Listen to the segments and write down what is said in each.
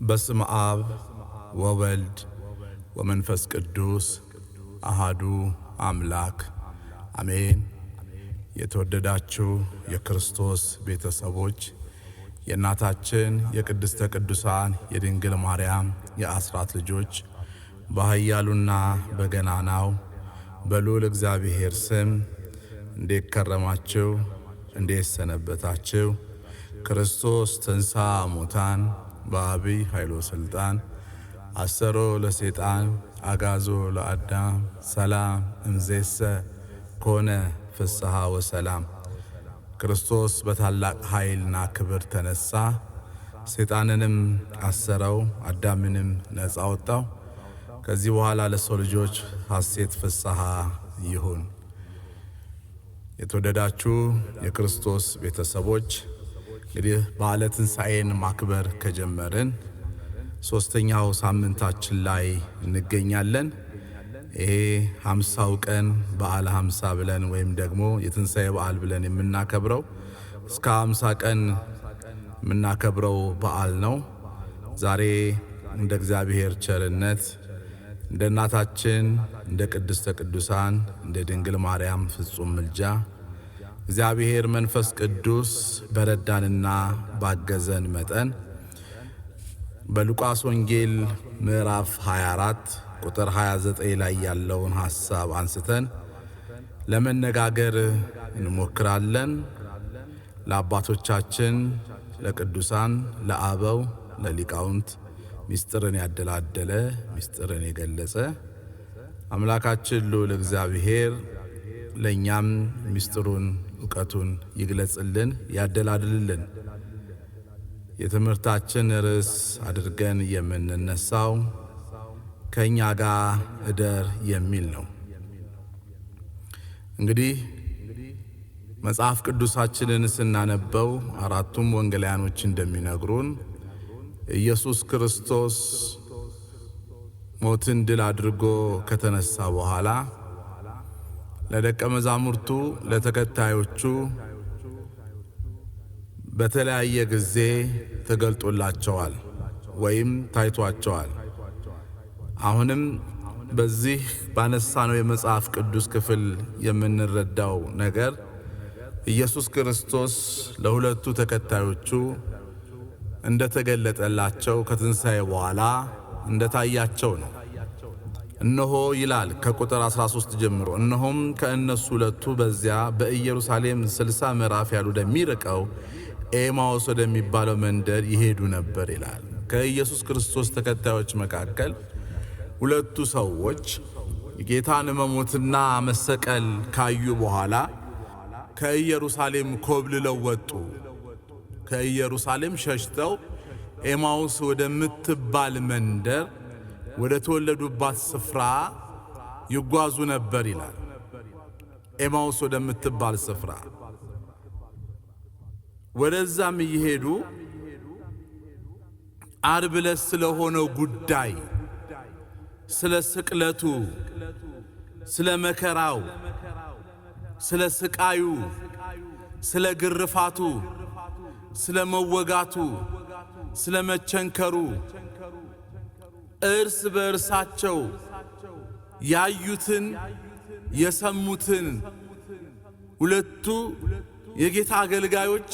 በስመ አብ ወወልድ ወመንፈስ ቅዱስ አሃዱ አምላክ አሜን። የተወደዳችሁ የክርስቶስ ቤተሰቦች የእናታችን የቅድስተ ቅዱሳን የድንግል ማርያም የአስራት ልጆች በኃያሉና በገናናው በልዑል እግዚአብሔር ስም እንዴት ከረማችሁ? እንዴት ሰነበታችሁ? ክርስቶስ ተንሥአ እሙታን በአቢይ ኃይሎ ስልጣን አሰሮ ለሰይጣን አጋዞ ለአዳም ሰላም እምይእዜሰ ኮነ ፍስሐ ወሰላም። ክርስቶስ በታላቅ ኃይልና ክብር ተነሳ፣ ሰይጣንንም አሰረው፣ አዳምንም ነፃ ወጣው። ከዚህ በኋላ ለሰው ልጆች ሐሴት ፍስሐ ይሁን። የተወደዳችሁ የክርስቶስ ቤተሰቦች እንግዲህ በዓለ ትንሣኤን ማክበር ከጀመርን ሶስተኛው ሳምንታችን ላይ እንገኛለን። ይሄ 50ው ቀን በዓለ 50 ብለን ወይም ደግሞ የትንሣኤ በዓል ብለን የምናከብረው እስከ 50 ቀን የምናከብረው በዓል ነው። ዛሬ እንደ እግዚአብሔር ቸርነት እንደ እናታችን እንደ ቅድስተ ቅዱሳን እንደ ድንግል ማርያም ፍጹም ምልጃ እግዚአብሔር መንፈስ ቅዱስ በረዳንና ባገዘን መጠን በሉቃስ ወንጌል ምዕራፍ 24 ቁጥር 29 ላይ ያለውን ሐሳብ አንስተን ለመነጋገር እንሞክራለን። ለአባቶቻችን ለቅዱሳን ለአበው ለሊቃውንት ምስጢርን ያደላደለ ምስጢርን የገለጸ አምላካችን ልዑል እግዚአብሔር ለኛም ምስጢሩን ዕውቀቱን ይግለጽልን ያደላድልልን። የትምህርታችን ርዕስ አድርገን የምንነሳው ከኛ ጋር እደር የሚል ነው። እንግዲህ መጽሐፍ ቅዱሳችንን ስናነበው አራቱም ወንጌላውያኖች እንደሚነግሩን ኢየሱስ ክርስቶስ ሞትን ድል አድርጎ ከተነሳ በኋላ ለደቀ መዛሙርቱ ለተከታዮቹ በተለያየ ጊዜ ተገልጦላቸዋል ወይም ታይቷቸዋል። አሁንም በዚህ ባነሳነው የመጽሐፍ ቅዱስ ክፍል የምንረዳው ነገር ኢየሱስ ክርስቶስ ለሁለቱ ተከታዮቹ እንደተገለጠላቸው ከትንሣኤ በኋላ እንደታያቸው ነው። እነሆ ይላል ከቁጥር 13 ጀምሮ፣ እነሆም ከእነሱ ሁለቱ በዚያ በኢየሩሳሌም 60 ምዕራፍ ያህል ወደሚርቀው ኤማውስ ወደሚባለው መንደር ይሄዱ ነበር ይላል። ከኢየሱስ ክርስቶስ ተከታዮች መካከል ሁለቱ ሰዎች ጌታን መሞትና መሰቀል ካዩ በኋላ ከኢየሩሳሌም ኮብልለው ወጡ። ከኢየሩሳሌም ሸሽተው ኤማውስ ወደምትባል መንደር ወደ ተወለዱባት ስፍራ ይጓዙ ነበር ይላል። ኤማውስ ወደምትባል ስፍራ ወደዛም እየሄዱ ዓርብ ዕለት ስለሆነው ጉዳይ፣ ስለ ስቅለቱ፣ ስለ መከራው፣ ስለ ስቃዩ፣ ስለ ግርፋቱ፣ ስለ መወጋቱ፣ ስለ መቸንከሩ እርስ በእርሳቸው ያዩትን የሰሙትን ሁለቱ የጌታ አገልጋዮች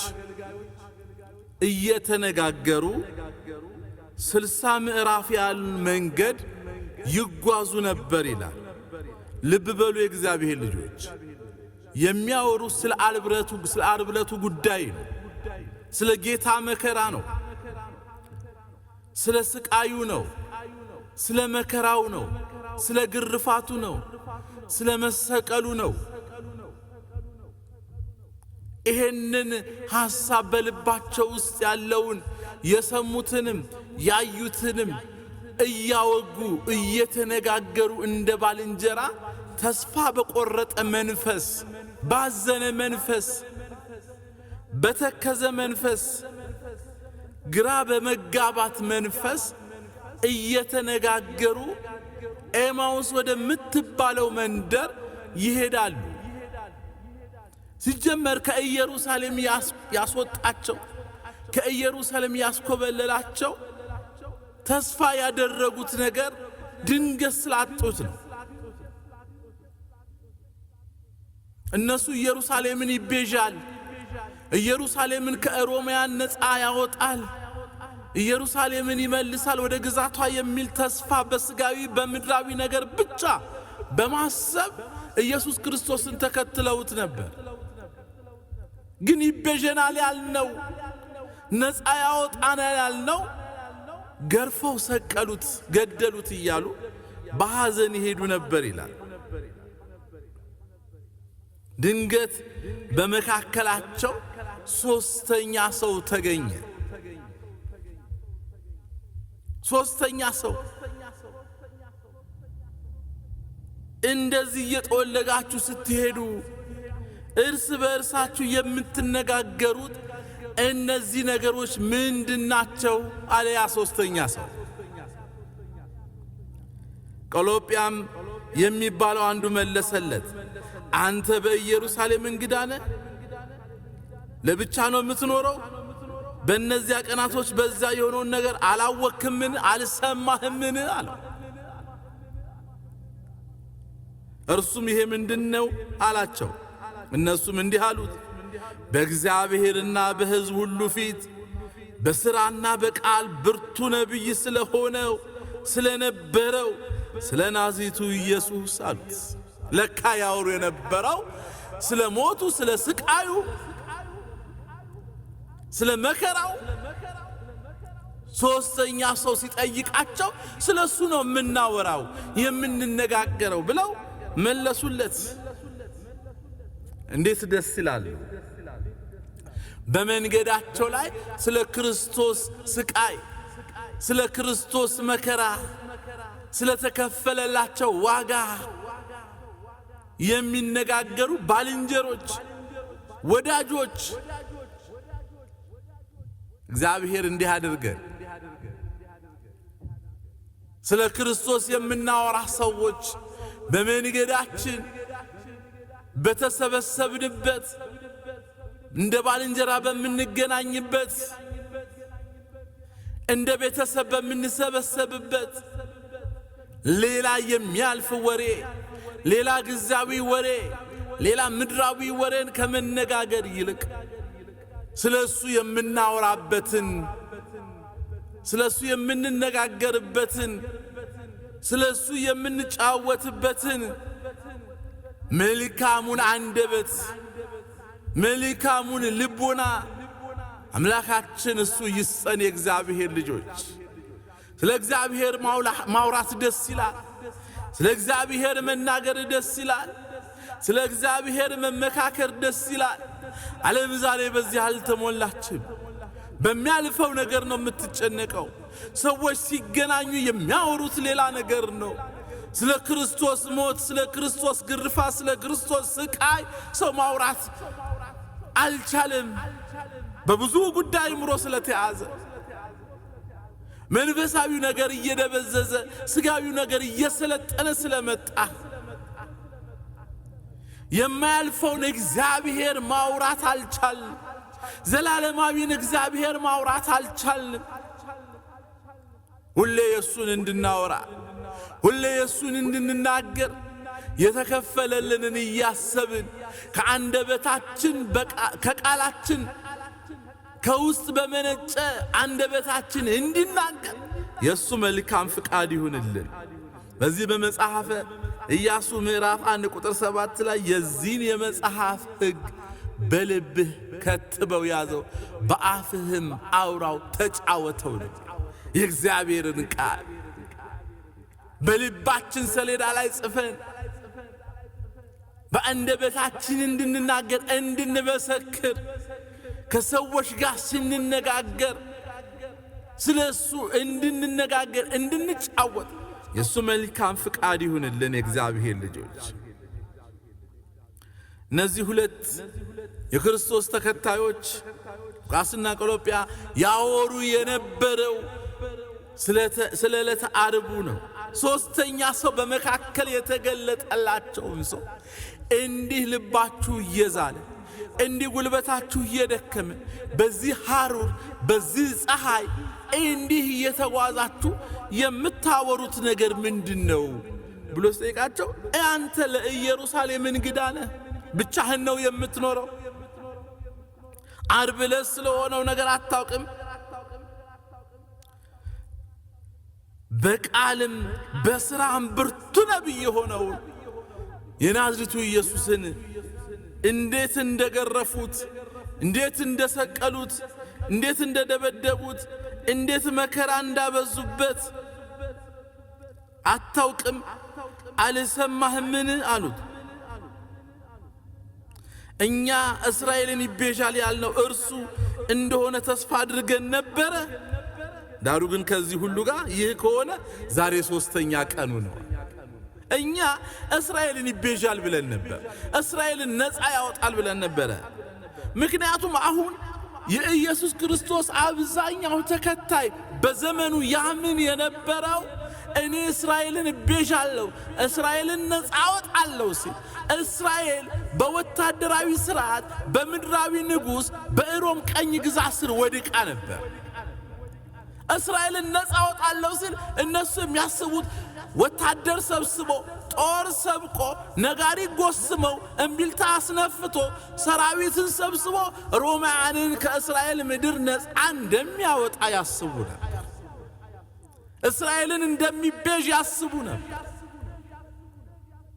እየተነጋገሩ 60 ምዕራፍ ያህል መንገድ ይጓዙ ነበር ይላል። ልብ በሉ የእግዚአብሔር ልጆች፣ የሚያወሩ ስለ ዓርብ ዕለቱ ጉዳይ ነው። ስለ ጌታ መከራ ነው። ስለ ስቃዩ ነው። ስለ መከራው ነው። ስለ ግርፋቱ ነው። ስለ መሰቀሉ ነው። ይሄንን ሐሳብ በልባቸው ውስጥ ያለውን የሰሙትንም ያዩትንም እያወጉ እየተነጋገሩ እንደ ባልንጀራ ተስፋ በቆረጠ መንፈስ፣ ባዘነ መንፈስ፣ በተከዘ መንፈስ፣ ግራ በመጋባት መንፈስ እየተነጋገሩ ኤማውስ ወደምትባለው መንደር ይሄዳሉ። ሲጀመር ከኢየሩሳሌም ያስወጣቸው ከኢየሩሳሌም ያስኮበለላቸው ተስፋ ያደረጉት ነገር ድንገት ስላጡት ነው። እነሱ ኢየሩሳሌምን ይቤዣል፣ ኢየሩሳሌምን ከሮማውያን ነፃ ያወጣል፣ ኢየሩሳሌምን ይመልሳል ወደ ግዛቷ የሚል ተስፋ በስጋዊ በምድራዊ ነገር ብቻ በማሰብ ኢየሱስ ክርስቶስን ተከትለውት ነበር። ግን ይቤዠናል ያልነው ነፃ ያወጣናል ያልነው ገርፈው ሰቀሉት፣ ገደሉት እያሉ በሐዘን ይሄዱ ነበር ይላል። ድንገት በመካከላቸው ሶስተኛ ሰው ተገኘ። ሶስተኛ ሰው እንደዚህ እየጠወለጋችሁ ስትሄዱ እርስ በእርሳችሁ የምትነጋገሩት እነዚህ ነገሮች ምንድናቸው? አለ ያ ሶስተኛ ሰው። ቀሎጵያም የሚባለው አንዱ መለሰለት፣ አንተ በኢየሩሳሌም እንግዳ ነህ? ለብቻ ነው የምትኖረው? በእነዚያ ቀናቶች በዛ የሆነውን ነገር አላወክምን? አልሰማህምን? አለው። እርሱም ይሄ ምንድነው አላቸው። እነሱም እንዲህ አሉት፣ በእግዚአብሔርና በሕዝብ ሁሉ ፊት በሥራና በቃል ብርቱ ነቢይ ስለሆነው ስለነበረው ስለ ናዝሬቱ ኢየሱስ አሉት። ለካ ያወሩ የነበረው ስለ ሞቱ፣ ስለ ስቃዩ፣ ስለ መከራው ሶስተኛ ሰው ሲጠይቃቸው ስለሱ ነው የምናወራው የምንነጋገረው ብለው መለሱለት። እንዴት ደስ ይላል! በመንገዳቸው ላይ ስለ ክርስቶስ ስቃይ፣ ስለ ክርስቶስ መከራ፣ ስለ ተከፈለላቸው ዋጋ የሚነጋገሩ ባልንጀሮች፣ ወዳጆች እግዚአብሔር እንዲህ አድርገን ስለ ክርስቶስ የምናወራ ሰዎች በመንገዳችን በተሰበሰብንበት እንደ ባልንጀራ በምንገናኝበት እንደ ቤተሰብ በምንሰበሰብበት ሌላ የሚያልፍ ወሬ፣ ሌላ ጊዜያዊ ወሬ፣ ሌላ ምድራዊ ወሬን ከመነጋገር ይልቅ ስለሱ የምናወራበትን፣ ስለሱ የምንነጋገርበትን፣ ስለሱ የምንጫወትበትን መልካሙን አንደበት፣ መልካሙን ልቦና አምላካችን እሱ ይስጠን። የእግዚአብሔር ልጆች ስለ እግዚአብሔር ማውራት ደስ ይላል። ስለ እግዚአብሔር መናገር ደስ ይላል። ስለ እግዚአብሔር መመካከር ደስ ይላል። ዓለም ዛሬ በዚህ አልተሞላችም። በሚያልፈው ነገር ነው የምትጨነቀው። ሰዎች ሲገናኙ የሚያወሩት ሌላ ነገር ነው። ስለ ክርስቶስ ሞት፣ ስለ ክርስቶስ ግርፋት፣ ስለ ክርስቶስ ስቃይ ሰው ማውራት አልቻለም። በብዙ ጉዳይ ምሮ ስለተያዘ መንፈሳዊው ነገር እየደበዘዘ ስጋዊው ነገር እየሰለጠነ ስለመጣ የማያልፈውን እግዚአብሔር ማውራት አልቻልም። ዘላለማዊን እግዚአብሔር ማውራት አልቻልም። ሁሌ የሱን እንድናወራ፣ ሁሌ የሱን እንድንናገር የተከፈለልንን እያሰብን ከአንደበታችን ከቃላችን ከውስጥ በመነጨ አንደበታችን እንድናገር የሱ መልካም ፍቃድ ይሁንልን። በዚህ በመጽሐፈ ኢያሱ ምዕራፍ 1 ቁጥር 7 ላይ የዚህን የመጽሐፍ ሕግ በልብህ ከትበው ያዘው፣ በአፍህም አውራው ተጫወተው ነው። የእግዚአብሔርን ቃል በልባችን ሰሌዳ ላይ ጽፈን በአንደበታችን እንድንናገር፣ እንድንመሰክር፣ ከሰዎች ጋር ስንነጋገር ስለሱ እንድንነጋገር፣ እንድንጫወት የሱ መልካም ፍቃድ ይሁንልን። የእግዚአብሔር ልጆች እነዚህ ሁለት የክርስቶስ ተከታዮች ሉቃስና ቀሎጵያ ያወሩ የነበረው ስለ ዕለተ ዓርቡ ነው። ሶስተኛ ሰው በመካከል የተገለጠላቸውን ሰው እንዲህ ልባችሁ እየዛለ፣ እንዲህ ጉልበታችሁ እየደከመ፣ በዚህ ሐሩር፣ በዚህ ፀሐይ እንዲህ እየተጓዛችሁ የምታወሩት ነገር ምንድነው ብሎ ሲጠይቃቸው አንተ ለኢየሩሳሌም እንግዳ ነህ፣ ብቻህን ነው የምትኖረው፣ ዓርብ ዕለት ስለሆነው ነገር አታውቅም፣ በቃልም በሥራም ብርቱ ነቢይ የሆነው የናዝሬቱ ኢየሱስን እንዴት እንደገረፉት፣ እንዴት እንደሰቀሉት፣ እንዴት እንደደበደቡት፣ እንዴት መከራ እንዳበዙበት አታውቅም? አልሰማህምን አሉት። እኛ እስራኤልን ይቤዣል ያልነው እርሱ እንደሆነ ተስፋ አድርገን ነበረ። ዳሩ ግን ከዚህ ሁሉ ጋር ይህ ከሆነ ዛሬ ሶስተኛ ቀኑ ነው። እኛ እስራኤልን ይቤዣል ብለን ነበር፣ እስራኤልን ነፃ ያወጣል ብለን ነበረ። ምክንያቱም አሁን የኢየሱስ ክርስቶስ አብዛኛው ተከታይ በዘመኑ ያምን የነበረው እኔ እስራኤልን እቤዣለሁ፣ እስራኤልን ነፃ አወጣለሁ ሲል እስራኤል በወታደራዊ ስርዓት በምድራዊ ንጉሥ በሮም ቀኝ ግዛት ስር ወድቃ ነበር። እስራኤልን ነፃ አወጣለሁ ሲል እነሱ የሚያስቡት ወታደር ሰብስቦ ጦር ሰብቆ ነጋሪ ጎስመው እምቢልታ አስነፍቶ ሰራዊትን ሰብስቦ ሮማውያንን ከእስራኤል ምድር ነፃ እንደሚያወጣ ያስቡ ነበር። እስራኤልን እንደሚቤዥ ያስቡ ነበር።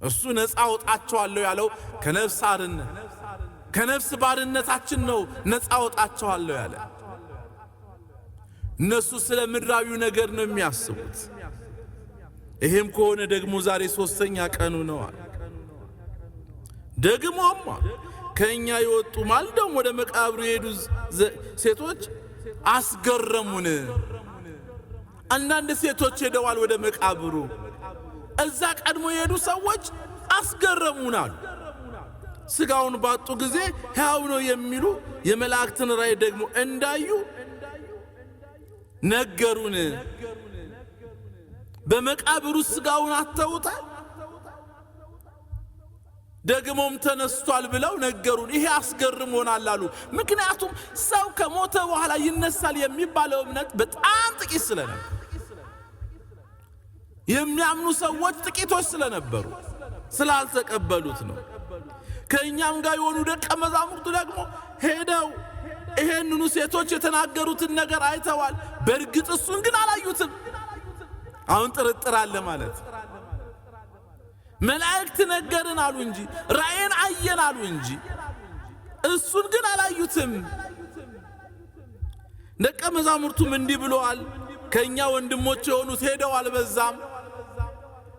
እሱ ነፃ አወጣቸዋለሁ ያለው ከነፍስ ባርነታችን ነው ነፃ አወጣቸዋለሁ ያለ። እነሱ ስለ ምድራዊው ነገር ነው የሚያስቡት። ይሄም ከሆነ ደግሞ ዛሬ ሶስተኛ ቀኑ ነው። ደግሞም ከኛ የወጡ ማልደው ወደ መቃብሩ የሄዱ ሴቶች አስገረሙን። አንዳንድ ሴቶች ሄደዋል ወደ መቃብሩ። እዛ ቀድሞ የሄዱ ሰዎች አስገረሙናል። ስጋውን ባጡ ጊዜ ሕያው ነው የሚሉ የመላእክትን ራእይ ደግሞ እንዳዩ ነገሩን። በመቃብሩ ስጋውን አተውታል፣ ደግሞም ተነስቷል ብለው ነገሩን። ይሄ አስገርሞናል አሉ። ምክንያቱም ሰው ከሞተ በኋላ ይነሳል የሚባለው እምነት በጣም ጥቂት ስለነበር፣ የሚያምኑ ሰዎች ጥቂቶች ስለነበሩ ስላልተቀበሉት ነው። ከእኛም ጋር የሆኑ ደቀ መዛሙርቱ ደግሞ ሄደው ይሄንኑ ሴቶች የተናገሩትን ነገር አይተዋል። በእርግጥ እሱን ግን አላዩትም። አሁን ጥርጥር አለ ማለት። መላእክት ነገርን አሉ እንጂ ራእይን አየን አሉ እንጂ እሱን ግን አላዩትም። ደቀ መዛሙርቱም እንዲህ ብለዋል፣ ከኛ ወንድሞች የሆኑት ሄደዋል፣ በዛም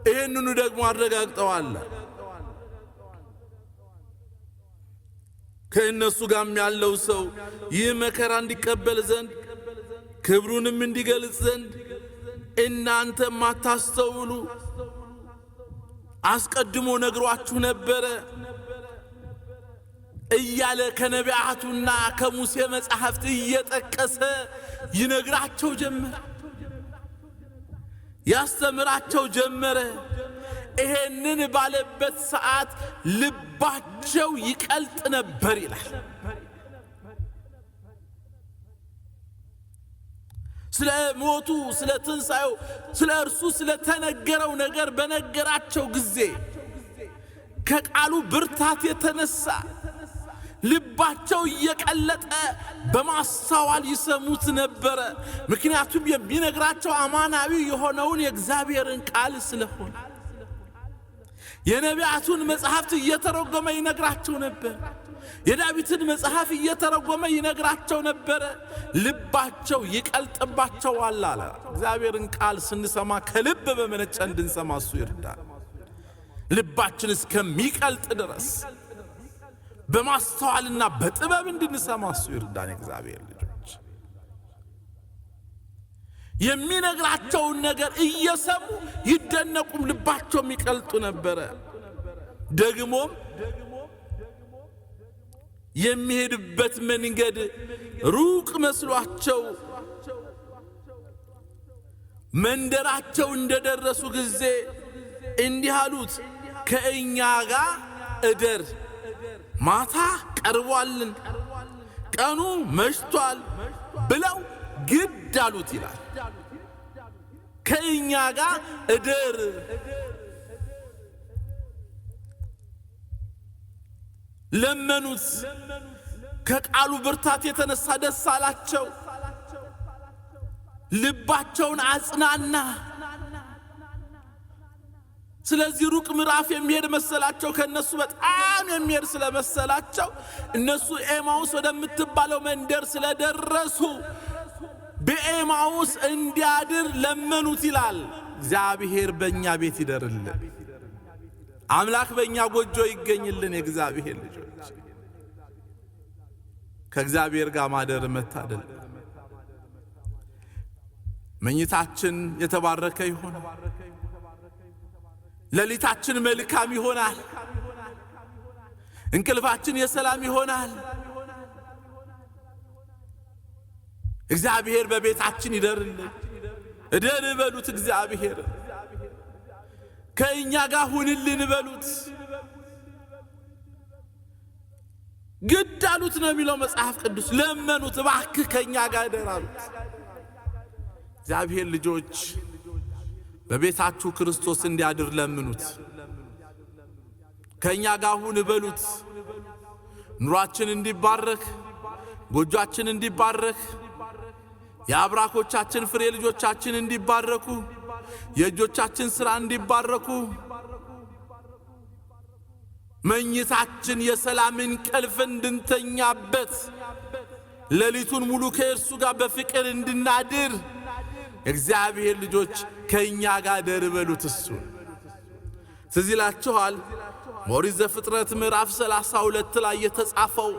ይሄንኑ ደግሞ አረጋግጠዋል። ከእነሱ ጋርም ያለው ሰው ይህ መከራ እንዲቀበል ዘንድ ክብሩንም እንዲገልጽ ዘንድ እናንተ ማታስተውሉ አስቀድሞ ነግሯችሁ ነበረ እያለ ከነቢያቱና ከሙሴ መጻሕፍት እየጠቀሰ ይነግራቸው ጀመረ፣ ያስተምራቸው ጀመረ። ይሄንን ባለበት ሰዓት ልባቸው ይቀልጥ ነበር ይላል። ስለ ሞቱ፣ ስለ ትንሣኤው፣ ስለ እርሱ ስለተነገረው ነገር በነገራቸው ጊዜ ከቃሉ ብርታት የተነሳ ልባቸው እየቀለጠ በማስተዋል ይሰሙት ነበረ። ምክንያቱም የሚነግራቸው አማናዊ የሆነውን የእግዚአብሔርን ቃል ስለሆነ የነቢያቱን መጽሐፍት እየተረጎመ ይነግራቸው ነበር። የዳዊትን መጽሐፍ እየተረጎመ ይነግራቸው ነበረ። ልባቸው ይቀልጥባቸዋል አለ። እግዚአብሔርን ቃል ስንሰማ ከልብ በመነጨ እንድንሰማ እሱ ይርዳል። ልባችን እስከሚቀልጥ ድረስ በማስተዋልና በጥበብ እንድንሰማ እሱ ይርዳን። እግዚአብሔር ልጆች የሚነግራቸውን ነገር እየሰሙ ይደነቁም፣ ልባቸው የሚቀልጡ ነበረ። ደግሞም የሚሄድበት መንገድ ሩቅ መስሏቸው መንደራቸው እንደደረሱ ጊዜ እንዲህ አሉት፣ ከእኛ ጋር እደር፣ ማታ ቀርቧልን፣ ቀኑ መሽቷል ብለው ግድ ግድ አሉት ይላል። ከእኛ ጋር እደር ለመኑት። ከቃሉ ብርታት የተነሳ ደስ አላቸው። ልባቸውን አጽናና። ስለዚህ ሩቅ ምዕራፍ የሚሄድ መሰላቸው። ከነሱ በጣም የሚሄድ ስለመሰላቸው እነሱ ኤማውስ ወደምትባለው መንደር ስለደረሱ በኤማውስ እንዲያድር ለመኑት ይላል። እግዚአብሔር በእኛ ቤት ይደርልን። አምላክ በእኛ ጎጆ ይገኝልን። የእግዚአብሔር ልጆች ከእግዚአብሔር ጋር ማደር መታደል። መኝታችን የተባረከ ይሆናል። ሌሊታችን መልካም ይሆናል። እንቅልፋችን የሰላም ይሆናል። እግዚአብሔር በቤታችን ይደርልን። እደር በሉት። እግዚአብሔር ከእኛ ጋር ሁንልን በሉት። ግድ አሉት ነው የሚለው መጽሐፍ ቅዱስ። ለመኑት፣ እባክህ ከእኛ ጋር እደር አሉት። እግዚአብሔር ልጆች በቤታችሁ ክርስቶስ እንዲያድር ለምኑት። ከእኛ ጋር ሁን በሉት። ኑሯችን እንዲባረክ፣ ጎጆአችን እንዲባረክ፣ የአብራኮቻችን ፍሬ ልጆቻችን እንዲባረኩ፣ የእጆቻችን ሥራ እንዲባረኩ፣ መኝታችን የሰላም እንቅልፍ እንድንተኛበት፣ ሌሊቱን ሙሉ ከእርሱ ጋር በፍቅር እንድናድር እግዚአብሔር ልጆች ከእኛ ጋር እደር በሉት። እሱ ትዝ ይላችኋል ኦሪት ዘፍጥረት ምዕራፍ 32 ላይ የተጻፈው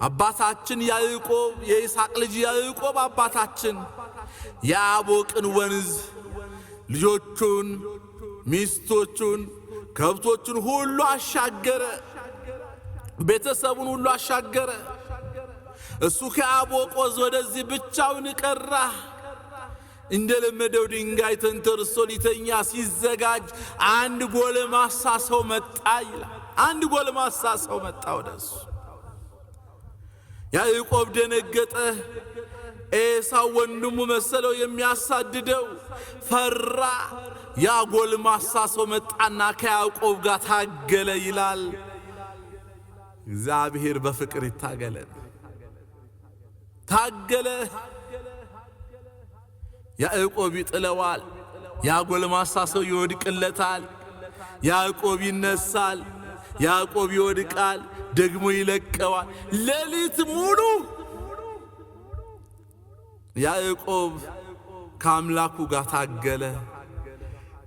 አባታችን ያዕቆብ የይስሐቅ ልጅ ያዕቆብ አባታችን የያቦቅን ወንዝ ልጆቹን፣ ሚስቶቹን፣ ከብቶቹን ሁሉ አሻገረ። ቤተሰቡን ሁሉ አሻገረ። እሱ ከያቦቅ ወንዝ ወደዚህ ብቻውን ቀራ። እንደለመደው ድንጋይ ተንተርሶ ሊተኛ ሲዘጋጅ አንድ ጎልማሳ ሰው መጣ ይላል። አንድ ጎልማሳ ሰው መጣ ወደሱ። ያዕቆብ ደነገጠ። ኤሳው ወንድሙ መሰለው የሚያሳድደው፣ ፈራ። ያ ጎልማሳ ሰው መጣና ከያዕቆብ ጋር ታገለ ይላል። እግዚአብሔር በፍቅር ይታገለን። ታገለ። ያዕቆብ ይጥለዋል። ያ ጎልማሳ ሰው ይወድቅለታል። ያዕቆብ ይነሳል። ያዕቆብ ይወድቃል፣ ደግሞ ይለቀዋል። ሌሊት ሙሉ ያዕቆብ ከአምላኩ ጋር ታገለ።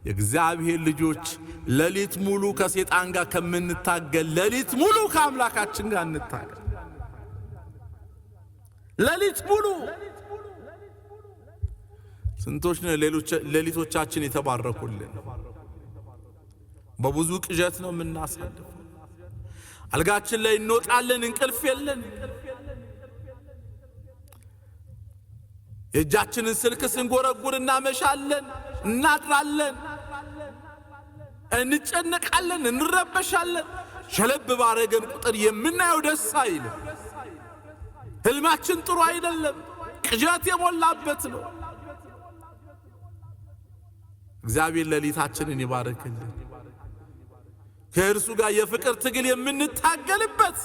የእግዚአብሔር ልጆች ሌሊት ሙሉ ከሰይጣን ጋር ከምንታገል ሌሊት ሙሉ ከአምላካችን ጋር እንታገል። ሌሊት ሙሉ ስንቶች ነው ሌሊቶቻችን የተባረኩልን? በብዙ ቅዠት ነው የምናሳልፈው። አልጋችን ላይ እንወጣለን፣ እንቅልፍ የለን። የእጃችንን ስልክ ስንጎረጉር እናመሻለን፣ እናድራለን፣ እንጨነቃለን፣ እንረበሻለን። ሸለብ ባረገን ቁጥር የምናየው ደስ አይልም። ህልማችን ጥሩ አይደለም፣ ቅዠት የሞላበት ነው። እግዚአብሔር ሌሊታችንን ይባርክልን። ከእርሱ ጋር የፍቅር ትግል የምንታገልበት፣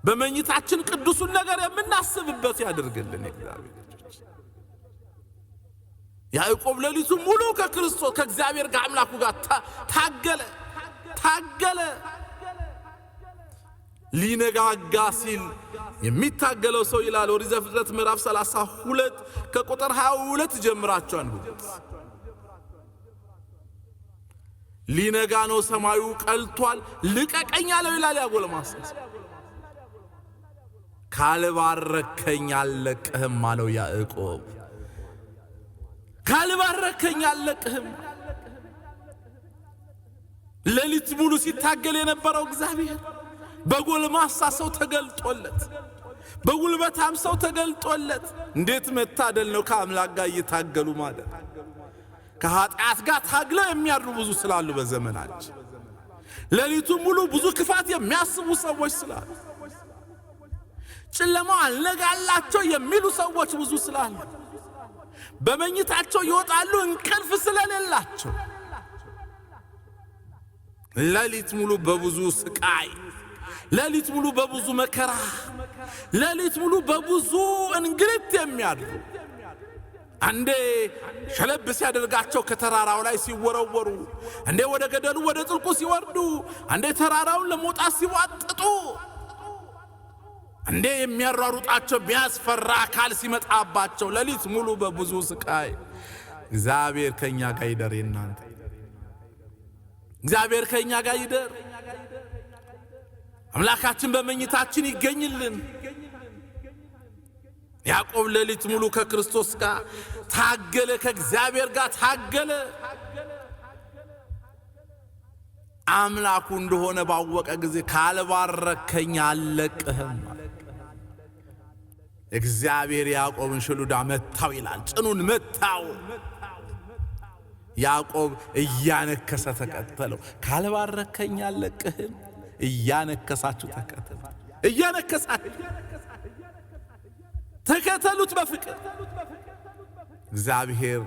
በመኝታችን ቅዱሱን ነገር የምናስብበት ያድርግልን። እግዚአብሔር ልጆች ያዕቆብ ሌሊቱን ሙሉ ከክርስቶስ ከእግዚአብሔር ጋር አምላኩ ጋር ታገለ። ሊነጋጋ ሲል የሚታገለው ሰው ይላል ኦሪት ዘፍጥረት ምዕራፍ 32 ከቁጥር 22 ጀምራችሁ አንብቡት። ሊነጋ ነው፣ ሰማዩ ቀልቷል፣ ልቀቀኝ አለው ይላል ያ ጎልማሳ። ካልባረከኝ አልለቅህም አለው ያዕቆብ። ካልባረከኝ አልለቅህም። ሌሊት ሙሉ ሲታገል የነበረው እግዚአብሔር በጎልማሳ ሰው ተገልጦለት፣ በጉልበታም ሰው ተገልጦለት። እንዴት መታደል ነው ከአምላክ ጋር እየታገሉ ማለት። ከኃጢአት ጋር ታግለው የሚያድሩ ብዙ ስላሉ በዘመናችን፣ ሌሊቱን ሙሉ ብዙ ክፋት የሚያስቡ ሰዎች ስላሉ፣ ጨለማው አልነጋላቸው የሚሉ ሰዎች ብዙ ስላሉ በመኝታቸው ይወጣሉ እንቅልፍ ስለሌላቸው ሌሊት ሙሉ በብዙ ስቃይ ሌሊት ሙሉ በብዙ መከራ ሌሊት ሙሉ በብዙ እንግልት የሚያድሩ አንዴ ሸለብ ሲያደርጋቸው ከተራራው ላይ ሲወረወሩ አንዴ ወደ ገደሉ ወደ ጥልቁ ሲወርዱ አንዴ ተራራውን ለመውጣት ሲዋጥጡ አንዴ የሚያሯሩጣቸው ቢያስፈራ አካል ሲመጣባቸው ሌሊት ሙሉ በብዙ ስቃይ እግዚአብሔር ከኛ ጋር ይደር እናንተ እግዚአብሔር ከኛ ጋር ይደር አምላካችን በመኝታችን ይገኝልን ያዕቆብ ሌሊት ሙሉ ከክርስቶስ ጋር ታገለ ከእግዚአብሔር ጋር ታገለ አምላኩ እንደሆነ ባወቀ ጊዜ ካልባረከኝ አልለቅህም እግዚአብሔር ያዕቆብን ሽሉዳ መታው ይላል ጭኑን መታው ያዕቆብ እያነከሰ ተከተለው ካልባረከኝ አልለቅህም እያነከሳችሁ ተከተሉ እያነከሳችሁ ተከተሉት በፍቅር እግዚአብሔር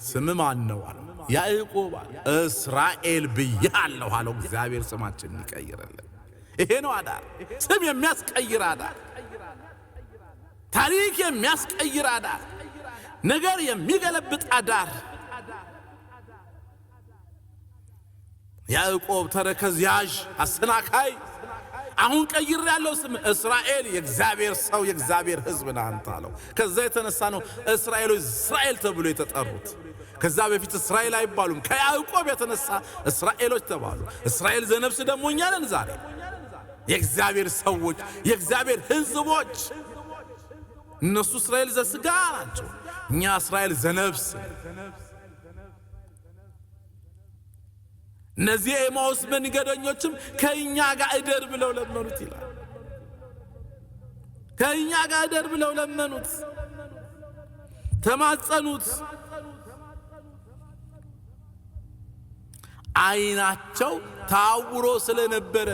ስም ማን ነው አለ ያዕቆብ እስራኤል ብያለሁ አለው እግዚአብሔር ስማችንን ይቀይርልን ይሄ ነው አዳር ስም የሚያስቀይር አዳር ታሪክ የሚያስቀይር አዳር ነገር የሚገለብጥ አዳር ያዕቆብ ተረከዝ ያዥ አሰናካይ አሁን ቀይር ያለው ስም እስራኤል የእግዚአብሔር ሰው የእግዚአብሔር ሕዝብ ነህ አንተ አለው ከዛ የተነሳ ነው እስራኤሎች እስራኤል ተብሎ የተጠሩት ከዛ በፊት እስራኤል አይባሉም ከያዕቆብ የተነሳ እስራኤሎች ተባሉ እስራኤል ዘነፍስ ደግሞ እኛ ነን ዛሬ የእግዚአብሔር ሰዎች የእግዚአብሔር ሕዝቦች እነሱ እስራኤል ዘሥጋ ናቸው እኛ እስራኤል ዘነፍስ እነዚህ ኤማውስ መንገደኞችም ከእኛ ጋር እደር ብለው ለመኑት ይላል ከእኛ ጋር እደር ብለው ለመኑት ተማጸኑት አይናቸው ታውሮ ስለነበረ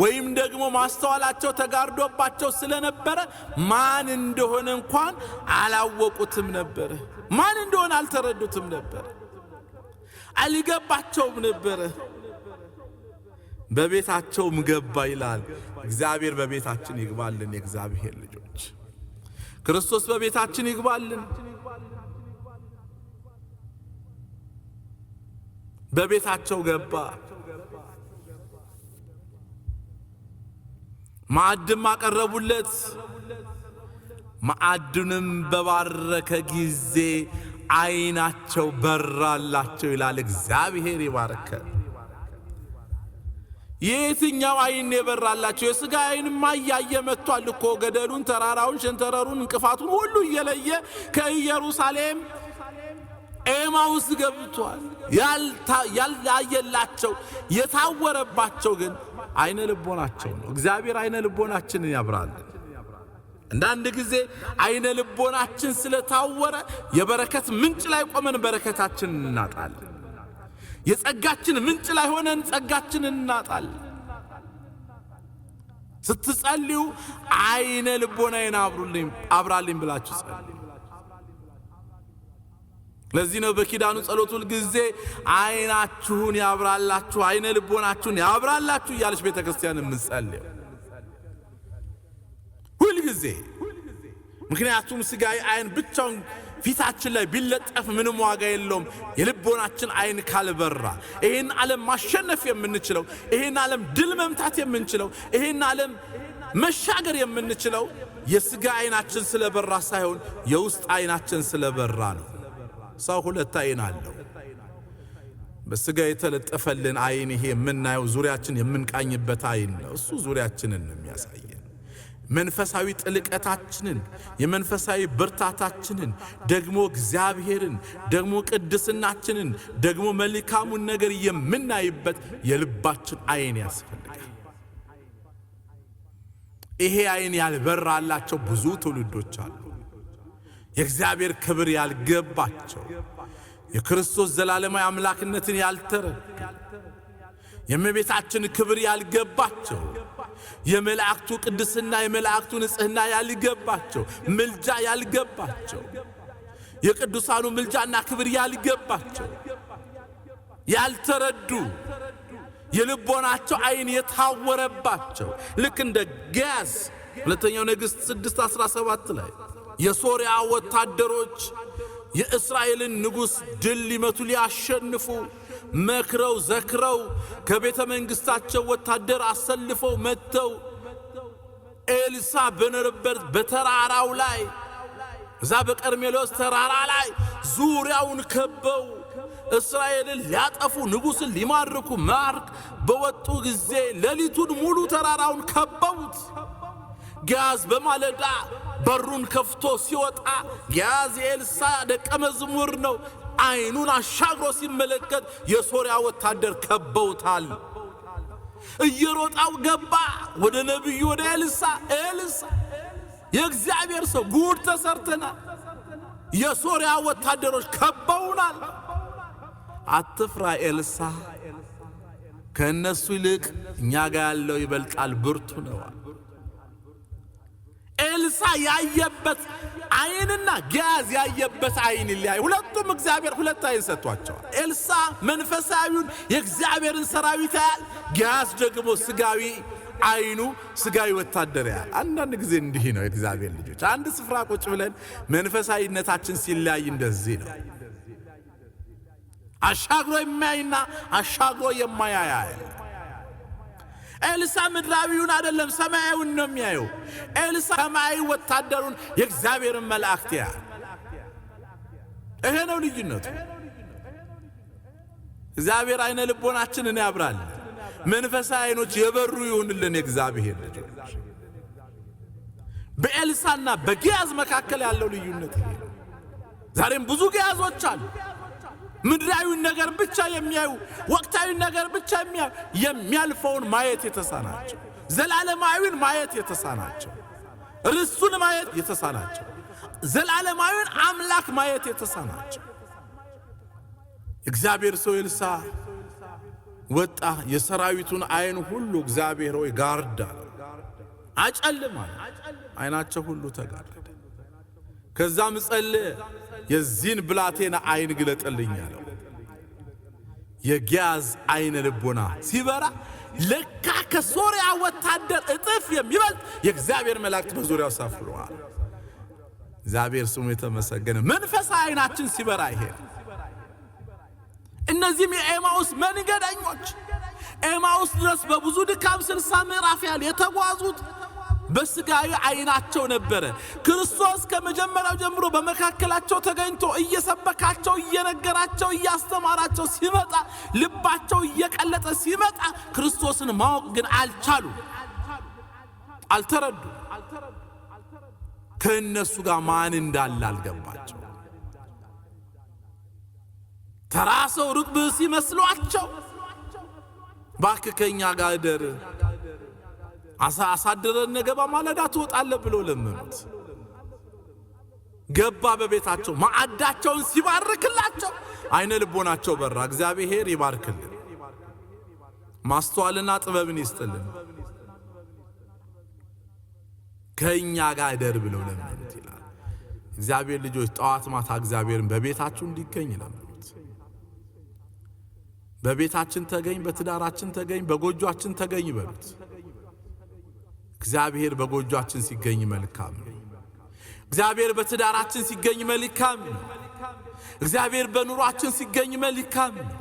ወይም ደግሞ ማስተዋላቸው ተጋርዶባቸው ስለነበረ ማን እንደሆነ እንኳን አላወቁትም ነበር ማን እንደሆነ አልተረዱትም ነበር አልገባቸውም ነበር በቤታቸውም ገባ ይላል እግዚአብሔር በቤታችን ይግባልን የእግዚአብሔር ልጆች ክርስቶስ በቤታችን ይግባልን በቤታቸው ገባ ማዕድም አቀረቡለት ማዕድንም በባረከ ጊዜ አይናቸው በራላቸው ይላል እግዚአብሔር ይባረከ የትኛው አይን የበራላቸው የሥጋ አይንማ ያየ መጥቷል እኮ ገደሉን ተራራውን ሸንተረሩን እንቅፋቱን ሁሉ እየለየ ከኢየሩሳሌም ኤማውስ ገብቷል ያላየላቸው የታወረባቸው ግን አይነ ልቦናቸው ነው እግዚአብሔር አይነ ልቦናችንን ያብራልን አንዳንድ ጊዜ አይነ ልቦናችን ስለታወረ የበረከት ምንጭ ላይ ቆመን በረከታችንን እናጣለን የጸጋችን ምንጭ ላይ ሆነን ጸጋችንን እናጣለን ስትጸልዩ አይነ ልቦናዬን አብራልኝ ብላችሁ ጸልዩ ለዚህ ነው በኪዳኑ ጸሎት ሁሉ ጊዜ አይናችሁን ያብራላችሁ አይነ ልቦናችሁን ያብራላችሁ እያለች ቤተክርስቲያን የምትጸልየው ሁሉ ጊዜ ምክንያቱም ሥጋዊ አይን ብቻውን ፊታችን ላይ ቢለጠፍ ምንም ዋጋ የለውም የልቦናችን አይን ካልበራ ይሄን ዓለም ማሸነፍ የምንችለው ይሄን ዓለም ድል መምታት የምንችለው ይሄን ዓለም መሻገር የምንችለው የሥጋ አይናችን ስለበራ ሳይሆን የውስጥ አይናችን ስለበራ ነው ሰው ሁለት አይን አለው በሥጋ የተለጠፈልን አይን ይሄ የምናየው ዙሪያችን የምንቃኝበት አይን ነው እሱ ዙሪያችንን ነው የሚያሳየን መንፈሳዊ ጥልቀታችንን የመንፈሳዊ ብርታታችንን ደግሞ እግዚአብሔርን ደግሞ ቅድስናችንን ደግሞ መልካሙን ነገር የምናይበት የልባችን አይን ያስፈልጋል ይሄ አይን ያልበራላቸው ብዙ ትውልዶች አሉ የእግዚአብሔር ክብር ያልገባቸው የክርስቶስ ዘላለማዊ አምላክነትን ያልተረዱ የእመቤታችን ክብር ያልገባቸው የመላእክቱ ቅድስና የመላእክቱ ንጽህና ያልገባቸው ምልጃ ያልገባቸው የቅዱሳኑ ምልጃና ክብር ያልገባቸው ያልተረዱ የልቦናቸው አይን የታወረባቸው ልክ እንደ ጊያዝ ሁለተኛው ነገሥት 6:17 ላይ የሶርያ ወታደሮች የእስራኤልን ንጉሥ ድል ሊመቱ ሊያሸንፉ መክረው ዘክረው ከቤተ መንግስታቸው ወታደር አሰልፈው መጥተው ኤልሳ በነበረበት በተራራው ላይ እዛ በቀርሜሎስ ተራራ ላይ ዙሪያውን ከበው እስራኤልን ሊያጠፉ ንጉሥን ሊማርኩ ማርክ በወጡ ጊዜ ሌሊቱን ሙሉ ተራራውን ከበውት። ጊያዝ በማለዳ በሩን ከፍቶ ሲወጣ ጊያዝ የኤልሳ ደቀ መዝሙር ነው። አይኑን አሻግሮ ሲመለከት የሶርያ ወታደር ከበውታል። እየሮጣው ገባ ወደ ነብዩ ወደ ኤልሳ የእግዚአብሔር ሰው ጉድ ተሰርተናል፣ የሶርያ ወታደሮች ከበውናል። አትፍራ ኤልሳ፣ ከነሱ ይልቅ እኛ ጋር ያለው ይበልጣል፣ ብርቱ ነው። ኤልሳ ያየበት አይንና ጊያዝ ያየበት አይን ይለያይ። ሁለቱም እግዚአብሔር ሁለት አይን ሰጥቷቸዋል። ኤልሳ መንፈሳዊውን የእግዚአብሔርን ሰራዊት ያያል፣ ጊያዝ ደግሞ ስጋዊ አይኑ ስጋዊ ወታደር ያያል። አንዳንድ ጊዜ እንዲህ ነው የእግዚአብሔር ልጆች፣ አንድ ስፍራ ቁጭ ብለን መንፈሳዊነታችን ሲለያይ እንደዚህ ነው። አሻግሮ የሚያይና አሻግሮ የማያይ። ኤልሳ ምድራዊውን አይደለም ሰማያዊውን ነው የሚያየው። ኤልሳ ሰማያዊ ወታደሩን የእግዚአብሔርን መላእክት ያያል። ይሄ ነው ልዩነቱ። እግዚአብሔር አይነ ልቦናችንን ያብራል። መንፈሳዊ አይኖች የበሩ ይሁንልን የእግዚአብሔር ልጆች። በኤልሳና በጊያዝ መካከል ያለው ልዩነት ይሄ ነው። ዛሬም ብዙ ጊያዞች አሉ፣ ምድራዊውን ነገር ብቻ የሚያዩ፣ ወቅታዊውን ነገር ብቻ የሚያዩ፣ የሚያልፈውን ማየት የተሳናቸው፣ ዘላለማዊውን ማየት የተሳናቸው፣ ርስቱን ማየት የተሳናቸው፣ ዘላለማዊውን አምላክ ማየት የተሳናቸው። እግዚአብሔር ሰው ኤልሳ ወጣ፣ የሰራዊቱን አይን ሁሉ እግዚአብሔር ሆይ ጋርዳ አጨልማ፣ አይናቸው ሁሉ ተጋረደ። ከዛም ጸለየ፣ የዚህን ብላቴና አይን ግለጥልኝ አለው። የጊያዝ አይነ ልቦና ሲበራ ለካ ከሶርያ ወታደር እጥፍ የሚበልጥ የእግዚአብሔር መላእክት በዙሪያው ሰፍረዋል። እግዚአብሔር ስሙ የተመሰገነ። መንፈሳዊ አይናችን ሲበራ ይሄ እነዚህም የኤማውስ መንገደኞች ኤማውስ ድረስ በብዙ ድካም 60 ምዕራፍ ያህል የተጓዙት በስጋዊ አይናቸው ነበረ። ክርስቶስ ከመጀመሪያው ጀምሮ በመካከላቸው ተገኝቶ እየሰበካቸው እየነገራቸው እያስተማራቸው ሲመጣ ልባቸው እየቀለጠ ሲመጣ ክርስቶስን ማወቅ ግን አልቻሉ፣ አልተረዱ። ከእነሱ ጋር ማን እንዳለ አልገባቸው። ተራሰው ሩቅ ብእሲ መስሏቸው እባክህ ከእኛ ጋር እደር አሳድረን ነገ በማለዳ ትወጣለህ ብሎ ለመኑት። ገባ በቤታቸው። ማዕዳቸውን ሲባርክላቸው አይነ ልቦናቸው በራ። እግዚአብሔር ይባርክልን፣ ማስተዋልና ጥበብን ይስጥልን። ከእኛ ጋር እደር ብሎ ለመኑት ይላል። እግዚአብሔር ልጆች ጠዋት ማታ እግዚአብሔርን በቤታችሁ እንዲገኝ ለምኑት። በቤታችን ተገኝ፣ በትዳራችን ተገኝ፣ በጎጆአችን ተገኝ በሉት። እግዚአብሔር በጎጆአችን ሲገኝ መልካም ነው። እግዚአብሔር በትዳራችን ሲገኝ መልካም ነው። እግዚአብሔር በኑሯችን ሲገኝ መልካም ነው።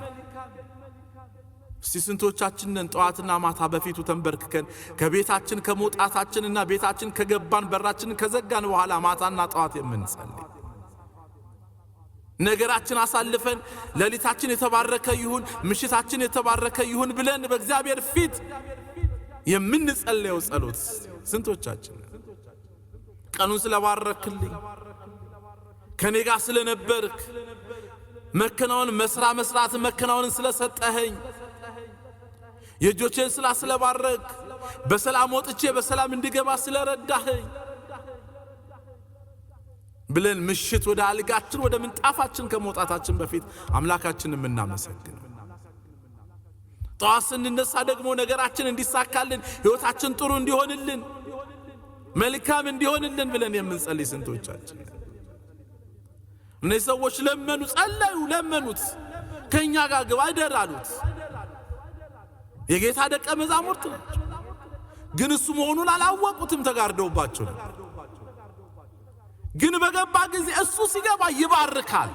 እስቲ ስንቶቻችንን ጠዋትና ማታ በፊቱ ተንበርክከን ከቤታችን ከመውጣታችንና ቤታችን ከገባን በራችንን ከዘጋን በኋላ ማታና ጠዋት የምንጸልይ ነገራችን አሳልፈን ሌሊታችን የተባረከ ይሁን ምሽታችን የተባረከ ይሁን ብለን በእግዚአብሔር ፊት የምንጸልየው ጸሎት ስንቶቻችን? ቀኑን ስለባረክልኝ፣ ከኔ ጋር ስለነበርክ፣ መከናወን መስራት መከናወንን ስለሰጠኸኝ፣ የእጆቼን ስለባረክ፣ በሰላም ወጥቼ በሰላም እንድገባ ስለረዳኸኝ ብለን ምሽት ወደ አልጋችን ወደ ምንጣፋችን ከመውጣታችን በፊት አምላካችንን የምናመሰግነው ጠዋት ስንነሳ ደግሞ ነገራችን እንዲሳካልን ሕይወታችን ጥሩ እንዲሆንልን መልካም እንዲሆንልን ብለን የምንጸልይ ስንቶቻችን? እነዚህ ሰዎች ለመኑ፣ ጸለዩ፣ ለመኑት፣ ከኛ ጋር ግባ እደር አሉት። የጌታ ደቀ መዛሙርት ናቸው። ግን እሱ መሆኑን አላወቁትም፣ ተጋርደውባቸው ነበር። ግን በገባ ጊዜ እሱ ሲገባ ይባርካል።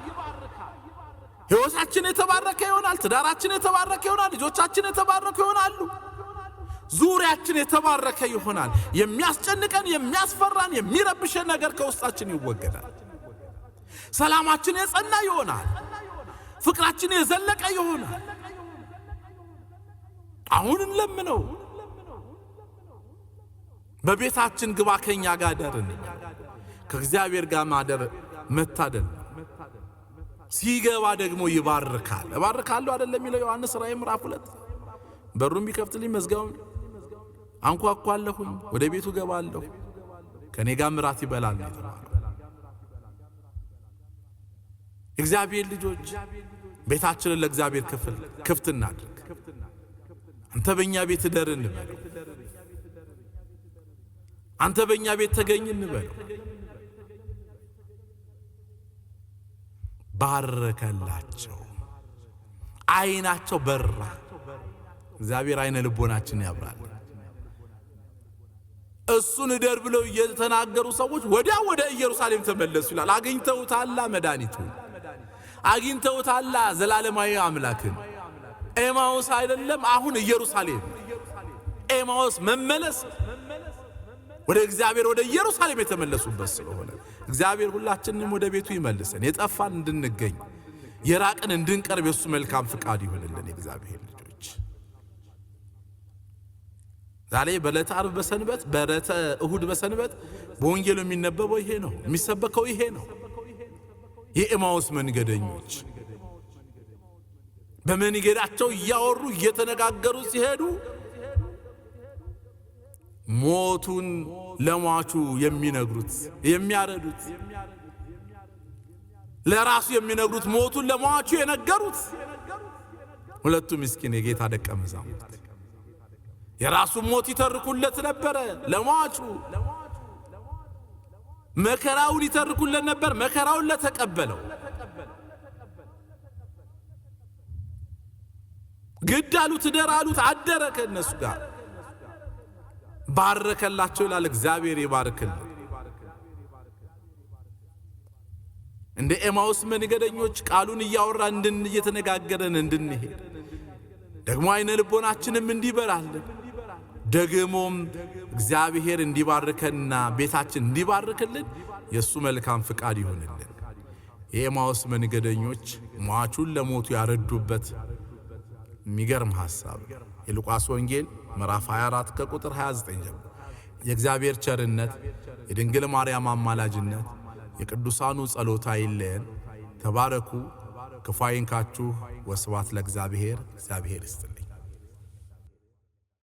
ሕይወታችን የተባረከ ይሆናል። ትዳራችን የተባረከ ይሆናል። ልጆቻችን የተባረከ ይሆናሉ። ዙሪያችን የተባረከ ይሆናል። የሚያስጨንቀን፣ የሚያስፈራን፣ የሚረብሸን ነገር ከውስጣችን ይወገዳል። ሰላማችን የጸና ይሆናል። ፍቅራችን የዘለቀ ይሆናል። አሁን እንለምነው። በቤታችን ግባ፣ ከኛ ጋር ደርን። ከእግዚአብሔር ጋር ማደር መታደል። ሲገባ ደግሞ ይባርካል። እባርካለሁ አይደለም የሚለው ዮሐንስ ራእይ ምዕራፍ 2። በሩን ቢከፍትልኝ መዝጋውን አንኳኳለሁኝ፣ ወደ ቤቱ ገባለሁ፣ ከኔ ጋር ምራት ይበላል የተባለው። እግዚአብሔር ልጆች ቤታችንን ለእግዚአብሔር ክፍት እናድርግ። አንተ በእኛ ቤት እደር እንበለው። አንተ በእኛ ቤት ተገኝ እንበለው። ባረከላቸው፣ አይናቸው በራ። እግዚአብሔር አይነ ልቦናችን ያብራል። እሱን እደር ብለው የተናገሩ ሰዎች ወዲያው ወደ ኢየሩሳሌም ተመለሱ ይላል። አግኝተውታል መድኃኒቱን፣ አግኝተውታል ዘላለማዊ አምላክን። ኤማውስ አይደለም አሁን ኢየሩሳሌም። ኤማውስ መመለስ ወደ እግዚአብሔር ወደ ኢየሩሳሌም የተመለሱበት ስለሆነ እግዚአብሔር ሁላችንንም ወደ ቤቱ ይመልሰን። የጠፋን እንድንገኝ፣ የራቅን እንድንቀርብ የሱ መልካም ፍቃድ ይሆንልን። የእግዚአብሔር ልጆች ዛሬ በዕለተ ዓርብ በሰንበት፣ በዕለተ እሁድ በሰንበት በወንጌሉ የሚነበበው ይሄ ነው፣ የሚሰበከው ይሄ ነው። የኤማውስ መንገደኞች በመንገዳቸው እያወሩ እየተነጋገሩ ሲሄዱ ሞቱን ለሟቹ የሚነግሩት የሚያረዱት፣ ለራሱ የሚነግሩት ሞቱን ለሟቹ የነገሩት ሁለቱ ምስኪን የጌታ ደቀ መዛሙርት የራሱን ሞት ይተርኩለት ነበረ። ለሟቹ መከራውን ይተርኩለት ነበር። መከራውን ለተቀበለው ግድ አሉት፣ እደር አሉት፣ አደረ ከእነሱ ጋር ባረከላቸው ይላል። እግዚአብሔር ይባርክልን። እንደ ኤማውስ መንገደኞች ቃሉን እያወራን እየተነጋገረን እንድንሄድ ደግሞ አይነ ልቦናችንም እንዲበራልን ደግሞም እግዚአብሔር እንዲባርከንና ቤታችን እንዲባርክልን የሱ መልካም ፍቃድ ይሆንልን። የኤማውስ መንገደኞች ሟቹን ለሞቱ ያረዱበት የሚገርም ሐሳብ የሉቃስ ወንጌል ምዕራፍ 24 ከቁጥር 29 ጀምሮ የእግዚአብሔር ቸርነት፣ የድንግል ማርያም አማላጅነት፣ የቅዱሳኑ ጸሎት አይለየን። ተባረኩ። ክፉ አይንካችሁ። ወስብሐት ለእግዚአብሔር። እግዚአብሔር ይስጥልኝ።